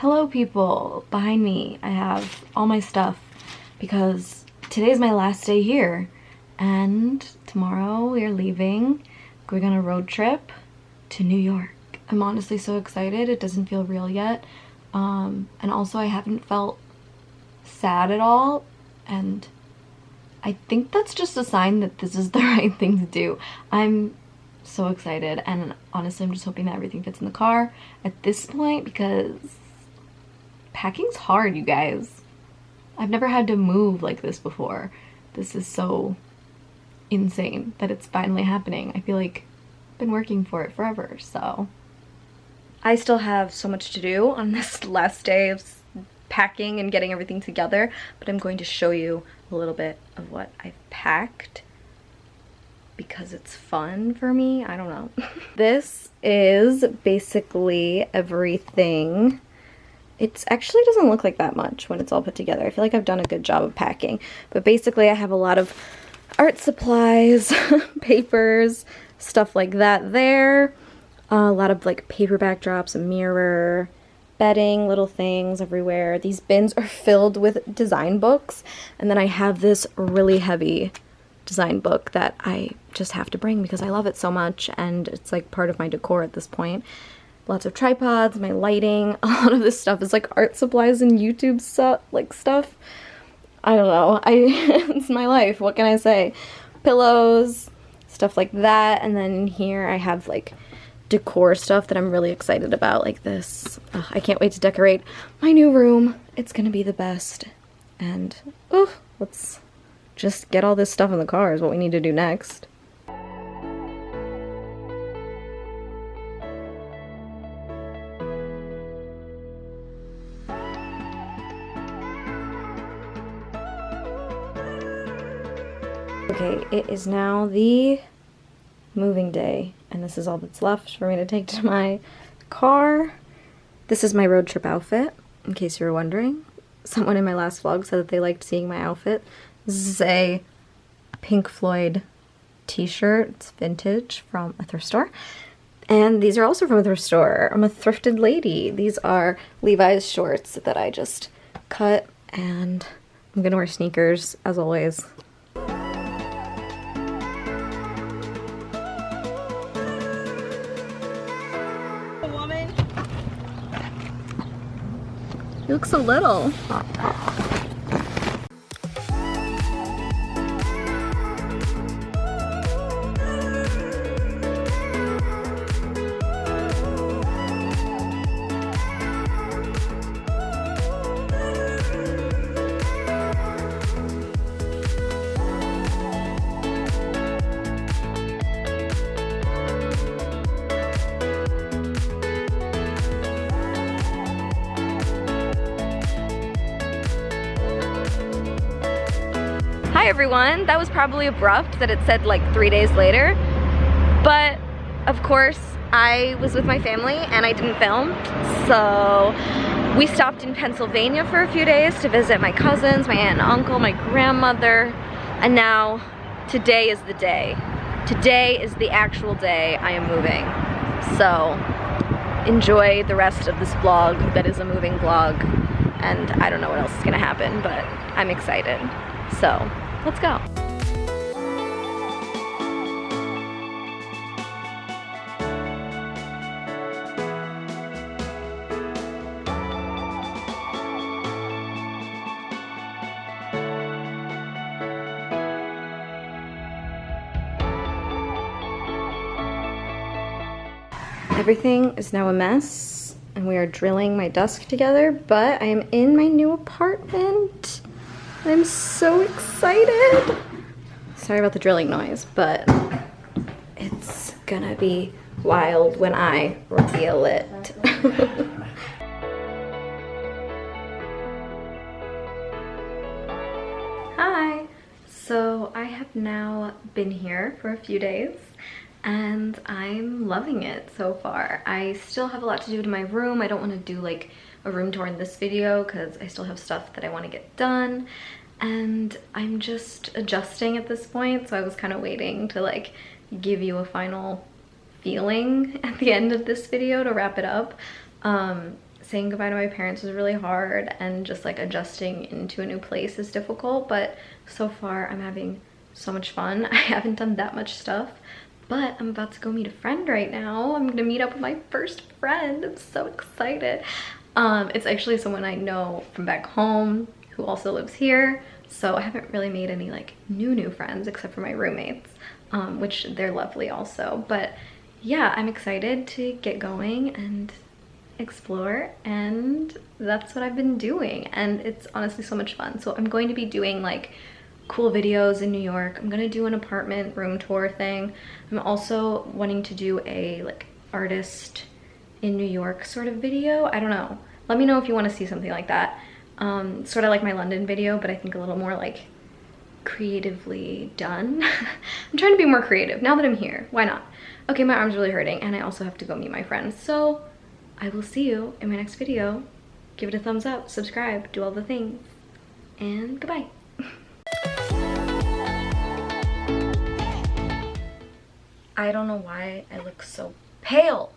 Hello people! Behind me I have all my stuff because today's my last day here and tomorrow we are leaving. We're going on a road trip to New York. I'm honestly so excited. It doesn't feel real yet. And also I haven't felt sad at all, and I think that's just a sign that this is the right thing to do. I'm so excited, and honestly I'm just hoping that everything fits in the car at this point because packing's hard, you guys. I've never had to move like this before. This is so insane that it's finally happening. I feel like I've been working for it forever, so. I still have so much to do on this last day of packing and getting everything together, but I'm going to show you a little bit of what I've packed because it's fun for me. I don't know. This is basically everything. It actually doesn't look like that much when it's all put together. I feel like I've done a good job of packing. But basically I have a lot of art supplies, papers, stuff like that there. A lot of like paper backdrops, a mirror, bedding, little things everywhere. These bins are filled with design books. And then I have this really heavy design book that I just have to bring because I love it so much and it's like part of my decor at this point. Lots of tripods, my lighting, a lot of this stuff is like art supplies and YouTube stuff. I don't know, it's my life, what can I say? Pillows, stuff like that, and then here I have like decor stuff that I'm really excited about, like this. I can't wait to decorate my new room. It's gonna be the best. And, let's just get all this stuff in the car is what we need to do next. Okay, it is now the moving day, and this is all that's left for me to take to my car. This is my road trip outfit, in case you were wondering. Someone in my last vlog said that they liked seeing my outfit. This is a Pink Floyd t-shirt. It's vintage from a thrift store. And these are also from a thrift store. I'm a thrifted lady. These are Levi's shorts that I just cut, and I'm gonna wear sneakers as always. You look so little. Hi everyone, that was probably abrupt that it said like 3 days later, but of course I was with my family and I didn't film, so we stopped in Pennsylvania for a few days to visit my cousins, my aunt and uncle, my grandmother, and now today is the day. Today is the actual day I am moving, so enjoy the rest of this vlog that is a moving vlog, and I don't know what else is gonna happen, but I'm excited, so let's go. Everything is now a mess and we are drilling my desk together, but I am in my new apartment. I'm so excited. Sorry about the drilling noise, but it's gonna be wild when I reveal it. Hi. So I have now been here for a few days and I'm loving it so far. I still have a lot to do to my room. I don't want to do like a room tour in this video because I still have stuff that I want to get done, and I'm just adjusting at this point, so I was kind of waiting to like give you a final feeling at the end of this video to wrap it up. saying goodbye to my parents was really hard, and just like adjusting into a new place is difficult, but so far I'm having so much fun. I haven't done that much stuff, but I'm about to go meet a friend right now. I'm gonna meet up with my first friend. I'm so excited. It's actually someone I know from back home who also lives here, so I haven't really made any like new friends except for my roommates, which they're lovely also. But yeah, I'm excited to get going and explore, and that's what I've been doing, and it's honestly so much fun. So I'm going to be doing like cool videos in New York. I'm gonna do an apartment room tour thing. I'm also wanting to do a like artist in New York sort of video. I don't know. Let me know if you want to see something like that. Sort of like my London video, but I think a little more like creatively done. I'm trying to be more creative now that I'm here. Why not? Okay, my arm's really hurting, and I also have to go meet my friends. So I will see you in my next video. Give it a thumbs up, subscribe, do all the things, and goodbye. I don't know why I look so pale.